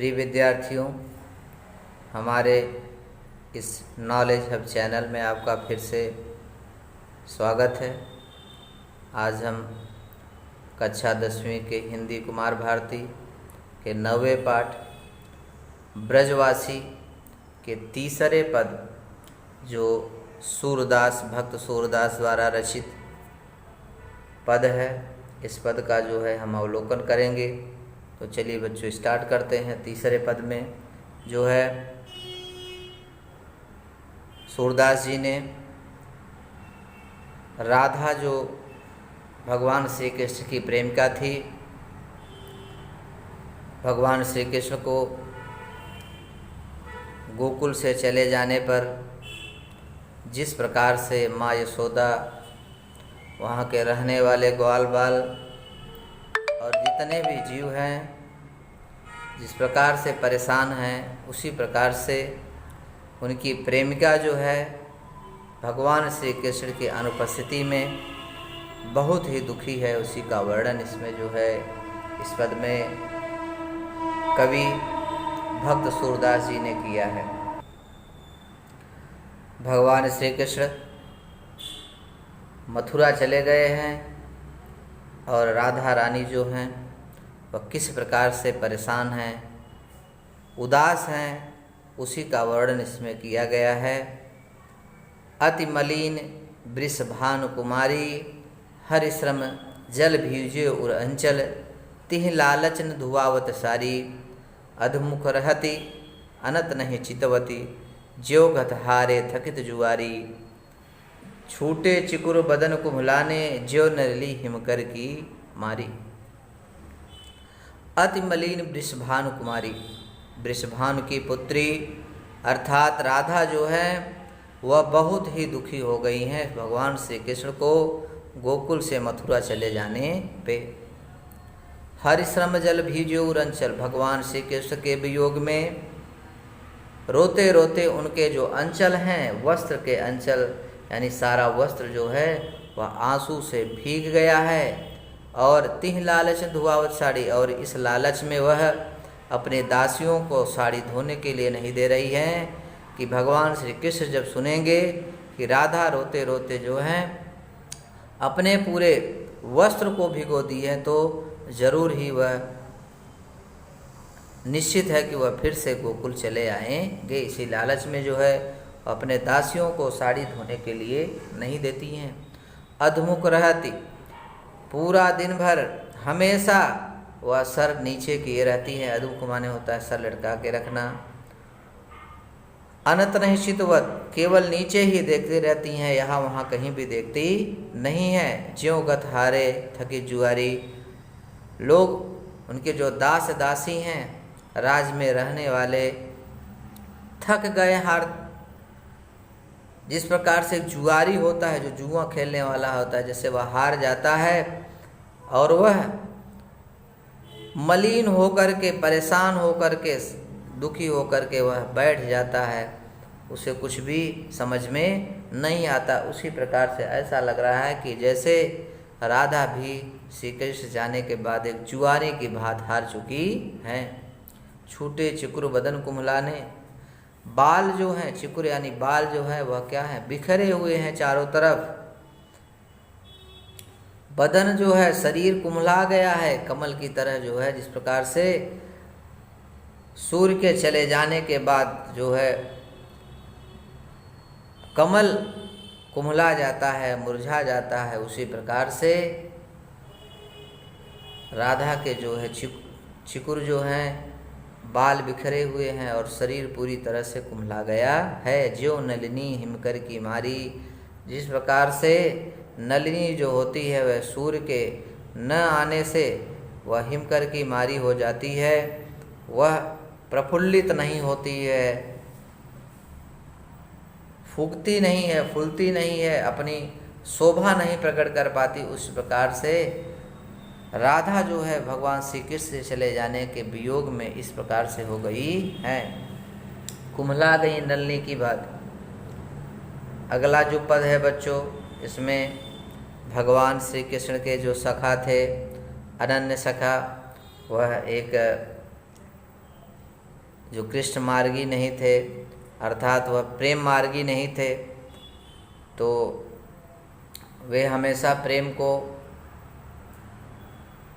प्रिय विद्यार्थियों, हमारे इस नॉलेज हब चैनल में आपका फिर से स्वागत है। आज हम कक्षा 10वीं के हिंदी कुमार भारती के 9वें पाठ ब्रजवासी के तीसरे पद, जो सूरदास भक्त सूरदास द्वारा रचित पद है, इस पद का जो है हम अवलोकन करेंगे। तो चलिए बच्चों स्टार्ट करते हैं। तीसरे पद में जो है सूरदास जी ने राधा, जो भगवान श्री कृष्ण की प्रेमिका थी, भगवान श्री कृष्ण को गोकुल से चले जाने पर जिस प्रकार से माँ यशोदा, वहाँ के रहने वाले ग्वाल बाल और जितने भी जीव हैं जिस प्रकार से परेशान हैं, उसी प्रकार से उनकी प्रेमिका जो है भगवान श्री कृष्ण की अनुपस्थिति में बहुत ही दुखी है। उसी का वर्णन इसमें जो है इस पद में कवि भक्त सूरदास जी ने किया है। भगवान श्री कृष्ण मथुरा चले गए हैं और राधा रानी जो हैं वह किस प्रकार से परेशान हैं, उदास हैं, उसी का वर्णन इसमें किया गया है। अति मलिन वृषभानु कुमारी, हरिश्रम जल भीजे उर अंचल, तिह लालचन धुआवत सारी, अधमुख रहती अनत नहीं चितवती, ज्यो गत हारे थकित जुआरी, छूटे चिकुर बदन कुम्हलाने, ज्यो नरली हिमकर की मारी। अति मलिन वृषभानु कुमारी, वृषभानु की पुत्री अर्थात राधा जो है वह बहुत ही दुखी हो गई हैं भगवान श्री कृष्ण को गोकुल से मथुरा चले जाने पे। हरिश्रम जल भीजो रंचल, भगवान श्री कृष्ण के वियोग में रोते रोते उनके जो अंचल हैं, वस्त्र के अंचल यानी सारा वस्त्र जो है वह आंसू से भीग गया है। और तिह लालच धुआवत साड़ी, और इस लालच में वह अपने दासियों को साड़ी धोने के लिए नहीं दे रही हैं कि भगवान श्री कृष्ण जब सुनेंगे कि राधा रोते रोते जो हैं अपने पूरे वस्त्र को भिगो दी है, तो ज़रूर ही वह निश्चित है कि वह फिर से गोकुल चले आएंगे। इसी लालच में जो है अपने दासियों को साड़ी धोने के लिए नहीं देती हैं। अधमुख रहती, पूरा दिन भर हमेशा वह सर नीचे किए रहती हैं। अधमुख माने होता है सर लटका के रखना। अनत नहीं चितवत, केवल नीचे ही देखती रहती हैं, यहाँ वहाँ कहीं भी देखती नहीं हैं। ज्यों गत हारे थकी जुआरी, लोग उनके जो दास दासी हैं राज में रहने वाले थक गए हार। जिस प्रकार से जुआरी होता है, जो जुआ खेलने वाला होता है, जैसे वह हार जाता है और वह मलिन होकर के, परेशान होकर के, दुखी होकर के वह बैठ जाता है, उसे कुछ भी समझ में नहीं आता। उसी प्रकार से ऐसा लग रहा है कि जैसे राधा भी श्री कृष्ण जाने के बाद एक जुआरी की भांति हार चुकी हैं। छूटे चिकुर बदन कुम्हलाने, बाल जो हैं, चिकुर यानी बाल जो है वह क्या है, बिखरे हुए हैं चारों तरफ। बदन जो है, शरीर कुम्हला गया है, कमल की तरह जो है, जिस प्रकार से सूर्य के चले जाने के बाद जो है कमल कुम्हला जाता है, मुरझा जाता है, उसी प्रकार से राधा के जो है चिकुर जो हैं, बाल बिखरे हुए हैं और शरीर पूरी तरह से कुम्हला गया है। ज्यो नलिनी हिमकर की मारी, जिस प्रकार से नलिनी जो होती है वह सूर्य के न आने से वह हिमकर की मारी हो जाती है, वह प्रफुल्लित नहीं होती है, फूकती नहीं है, फूलती नहीं है, अपनी शोभा नहीं प्रकट कर पाती। उस प्रकार से राधा जो है भगवान श्री कृष्ण से चले जाने के वियोग में इस प्रकार से हो गई है, कुम्हला गई नलिनी की बात। अगला जो पद है बच्चों, इसमें भगवान श्री कृष्ण के जो सखा थे, अनन्य सखा, वह एक जो कृष्ण मार्गी नहीं थे, अर्थात वह प्रेम मार्गी नहीं थे, तो वे हमेशा प्रेम को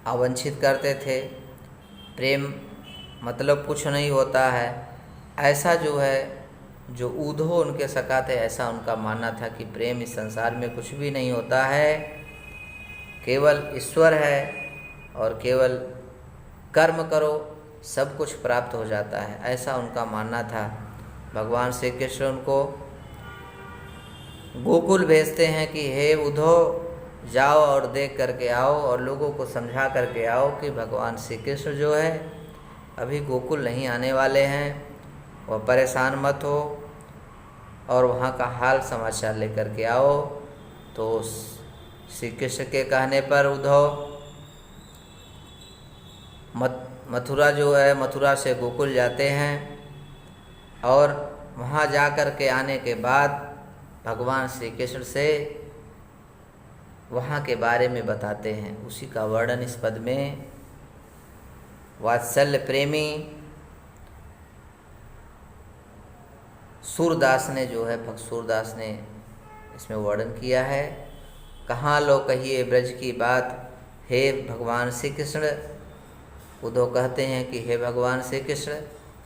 अवंछित करते थे। प्रेम मतलब कुछ नहीं होता है, ऐसा जो है, जो ऊधो उनके सखा थे, ऐसा उनका मानना था कि प्रेम इस संसार में कुछ भी नहीं होता है, केवल ईश्वर है और केवल कर्म करो सब कुछ प्राप्त हो जाता है, ऐसा उनका मानना था। भगवान श्री कृष्ण उनको गोकुल भेजते हैं कि हे उद्धव, जाओ और देख करके आओ और लोगों को समझा करके आओ कि भगवान श्री कृष्ण जो है अभी गोकुल नहीं आने वाले हैं, वह परेशान मत हो और वहाँ का हाल समाचार लेकर के आओ। तो श्री कृष्ण के कहने पर उद्धव मथुरा जो है, मथुरा से गोकुल जाते हैं और वहाँ जा कर के आने के बाद भगवान श्री कृष्ण से वहाँ के बारे में बताते हैं। उसी का वर्णन इस पद में वात्सल्य प्रेमी सूरदास ने जो है, भक्त सूरदास ने इसमें वर्णन किया है। कहाँ लो कहिए ब्रज की बात, हे भगवान श्री कृष्ण। उद्धव कहते हैं कि हे भगवान श्री कृष्ण,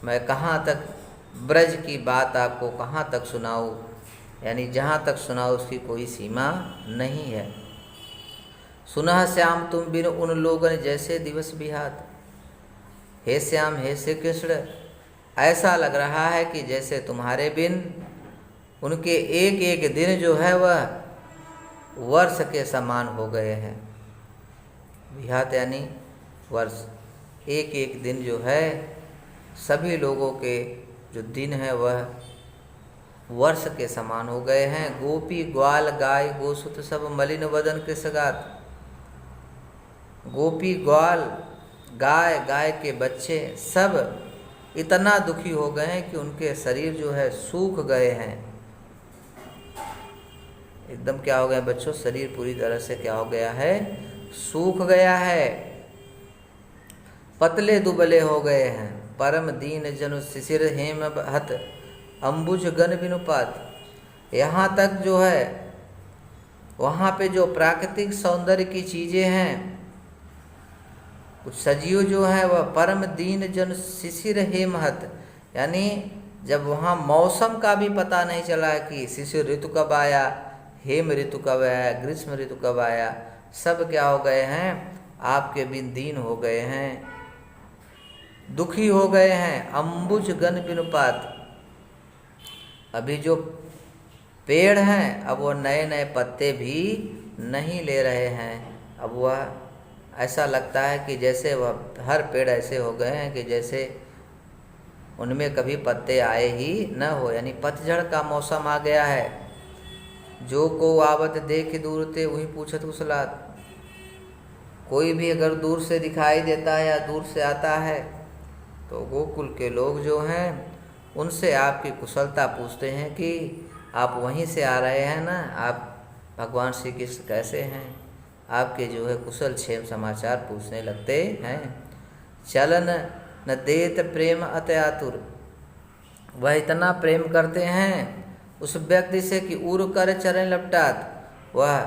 मैं कहाँ तक ब्रज की बात आपको कहाँ तक सुनाऊँ, यानी जहाँ तक सुनाऊँ उसकी कोई सीमा नहीं है। सुनह श्याम तुम बिन उन लोगन जैसे दिवस बिहात। हे श्याम, हे श्री कृष्ण, ऐसा लग रहा है कि जैसे तुम्हारे बिन उनके एक एक दिन जो है वह वर्ष के समान हो गए हैं। बिहात यानी वर्ष, एक एक दिन जो है सभी लोगों के जो दिन है वह वर्ष के समान हो गए हैं। गोपी ग्वाल गाय गोसुत सब मलिन वदन के सगात। गोपी ग्वाल गाय, गाय के बच्चे सब इतना दुखी हो गए हैं कि उनके शरीर जो है सूख गए हैं। एकदम क्या हो गया बच्चों, शरीर पूरी तरह से क्या हो गया है, सूख गया है, पतले दुबले हो गए हैं। परम दीन जनु शिशिर हेम हत अंबुज गन बिनुपात। यहाँ तक जो है वहाँ पे जो प्राकृतिक सौंदर्य की चीज़ें हैं, कुछ सजीव जो है वह परम दीन जन शिशिर हेमहत, यानी जब वहाँ मौसम का भी पता नहीं चला कि शिशिर ऋतु कब आया, हेम ऋतु कब आया, ग्रीष्म ऋतु कब आया, सब क्या हो गए हैं, आपके बिन दीन हो गए हैं, दुखी हो गए हैं। अंबुज गन बिनुपात। अभी जो पेड़ हैं अब वो नए नए पत्ते भी नहीं ले रहे हैं। अब वह ऐसा लगता है कि जैसे वह हर पेड़ ऐसे हो गए हैं कि जैसे उनमें कभी पत्ते आए ही न हो, यानी पतझड़ का मौसम आ गया है। जो को आवत देख दूर ते वही पूछत कुशलात। कोई भी अगर दूर से दिखाई देता है या दूर से आता है तो गोकुल के लोग जो हैं उनसे आपकी कुशलता पूछते हैं कि आप वहीं से आ रहे हैं ना, आप भगवान श्री कृष्ण कैसे हैं, आपके जो है कुशल क्षेम समाचार पूछने लगते हैं। चलन न देत प्रेम अत आतुर। वह इतना प्रेम करते हैं उस व्यक्ति से कि उर कर चरण लपटात। वह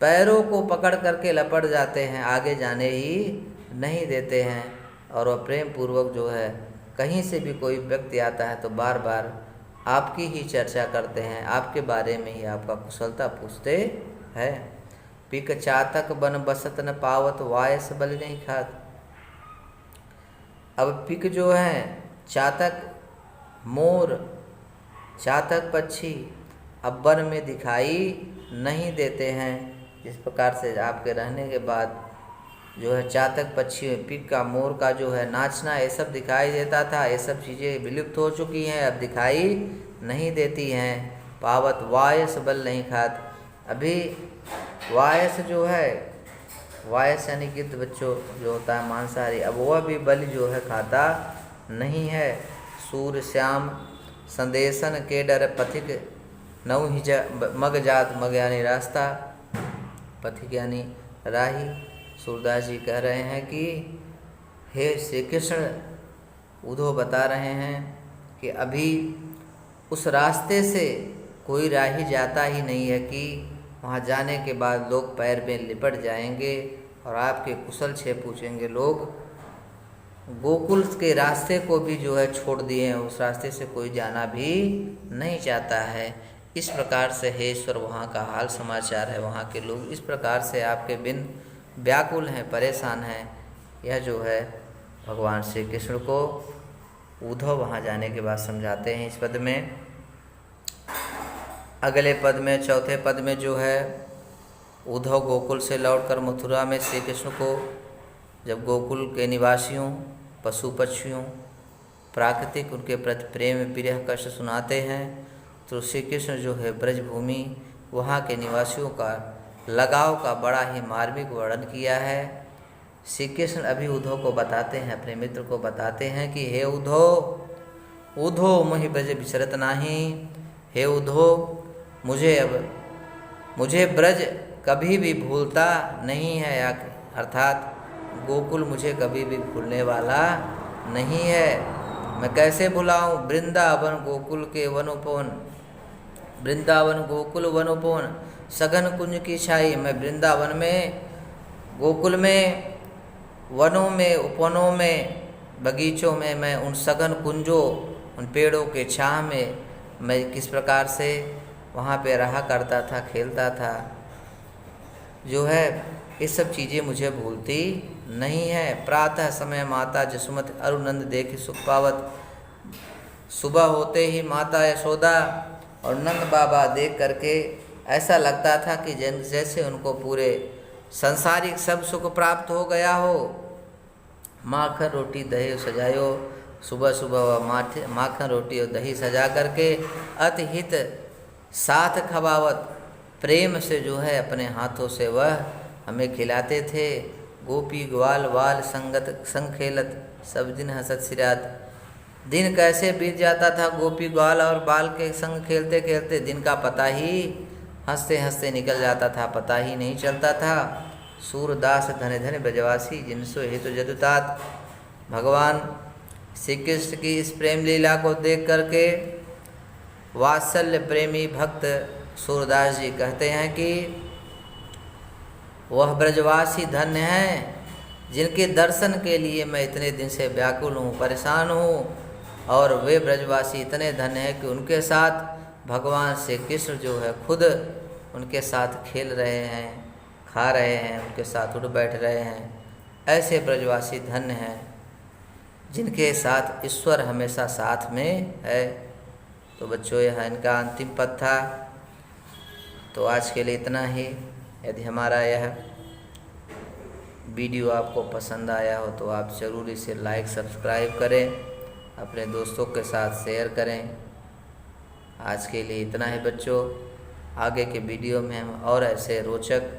पैरों को पकड़ करके लपट जाते हैं, आगे जाने ही नहीं देते हैं। और वह प्रेम पूर्वक जो है कहीं से भी कोई व्यक्ति आता है तो बार बार आपकी ही चर्चा करते हैं, आपके बारे में ही आपका कुशलता पूछते हैं। पिक चातक बन बसत न पावत वायस बलि नहीं खात। अब पिक जो है चातक, मोर, चातक पक्षी अब वन में दिखाई नहीं देते हैं। जिस प्रकार से आपके रहने के बाद जो है चातक पक्षी, पिक का, मोर का जो है नाचना, ये सब दिखाई देता था, ये सब चीज़ें विलुप्त हो चुकी हैं, अब दिखाई नहीं देती हैं। पावत वायस बल नहीं खात। अभी वायस जो है, वायस यानी गिद्ध बच्चों जो होता है मांसाहारी, अब वह भी बलि जो है खाता नहीं है। सूर्य श्याम संदेशन के डर पथिक नौ ही मग जात, मग यानी रास्ता, पथिक यानी राही। सूरदास जी कह रहे हैं कि हे श्री कृष्ण, उद्धव बता रहे हैं कि अभी उस रास्ते से कोई राही जाता ही नहीं है कि वहाँ जाने के बाद लोग पैर में लिपट जाएंगे और आपके कुशल छह पूछेंगे। लोग गोकुल के रास्ते को भी जो है छोड़ दिए हैं, उस रास्ते से कोई जाना भी नहीं चाहता है। इस प्रकार से हे ईश्वर वहाँ का हाल समाचार है। वहाँ के लोग इस प्रकार से आपके बिन व्याकुल हैं, परेशान हैं। यह जो है भगवान श्री कृष्ण को उद्धव वहाँ जाने के बाद समझाते हैं इस पद में। अगले पद में, चौथे पद में जो है उद्धव गोकुल से लौटकर मथुरा में श्री कृष्ण को जब गोकुल के निवासियों, पशु पक्षियों, प्राकृतिक उनके प्रति प्रेम विरह कष्ट सुनाते हैं, तो श्री कृष्ण जो है ब्रजभूमि वहाँ के निवासियों का लगाव का बड़ा ही मार्मिक वर्णन किया है। श्री कृष्ण अभी उद्धव को बताते हैं, अपने मित्र को बताते हैं कि हे उद्धव, उद्धव मोहि ब्रज विचरत नाही। हे उद्धव, मुझे ब्रज कभी भी भूलता नहीं है, अर्थात गोकुल मुझे कभी भी भूलने वाला नहीं है। मैं कैसे भुलाऊं वृंदावन गोकुल के वनोपवन, वृंदावन गोकुल वनोपवन सघन कुंज की छाई। मैं वृंदावन में, गोकुल में, वनों में, उपवनों में, बगीचों में, मैं उन सघन कुंजों, उन पेड़ों के छाह में मैं किस प्रकार से वहाँ पे रहा करता था, खेलता था, जो है ये सब चीज़ें मुझे भूलती नहीं है। प्रातः समय माता जसुमति अरुनंद देखी सुख पावत। सुबह होते ही माता यशोदा और नंद बाबा देख करके ऐसा लगता था कि जैसे उनको पूरे संसारिक सब सुख प्राप्त हो गया हो। माखन रोटी दही सजायो, सुबह सुबह वह माखन रोटी और दही सजा करके अतिहित साथ खवावत, प्रेम से जो है अपने हाथों से वह हमें खिलाते थे। गोपी ग्वाल वाल संग खेलत, सब दिन हंसत सिरात। दिन कैसे बीत जाता था गोपी ग्वाल और बाल के संग खेलते खेलते, दिन का पता ही हंसते हंसते निकल जाता था, पता ही नहीं चलता था। सूरदास धन धन ब्रजवासी जिनसो हेतु जदुतात। भगवान श्री कृष्ण की इस प्रेम लीला को देख करके वात्सल्य प्रेमी भक्त सूरदास जी कहते हैं कि वह ब्रजवासी धन्य हैं जिनके दर्शन के लिए मैं इतने दिन से व्याकुल हूँ, परेशान हूँ। और वे ब्रजवासी इतने धन्य हैं कि उनके साथ भगवान श्री कृष्ण जो है खुद उनके साथ खेल रहे हैं, खा रहे हैं, उनके साथ उठ बैठ रहे हैं। ऐसे ब्रजवासी धन्य हैं जिनके साथ ईश्वर हमेशा साथ में है। तो बच्चों, यह इनका अंतिम पद था। तो आज के लिए इतना ही। यदि हमारा यह वीडियो आपको पसंद आया हो तो आप ज़रूर इसे लाइक सब्सक्राइब करें, अपने दोस्तों के साथ शेयर करें। आज के लिए इतना ही बच्चों। आगे के वीडियो में हम और ऐसे रोचक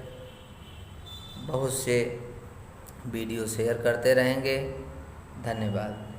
बहुत से वीडियो शेयर करते रहेंगे। धन्यवाद।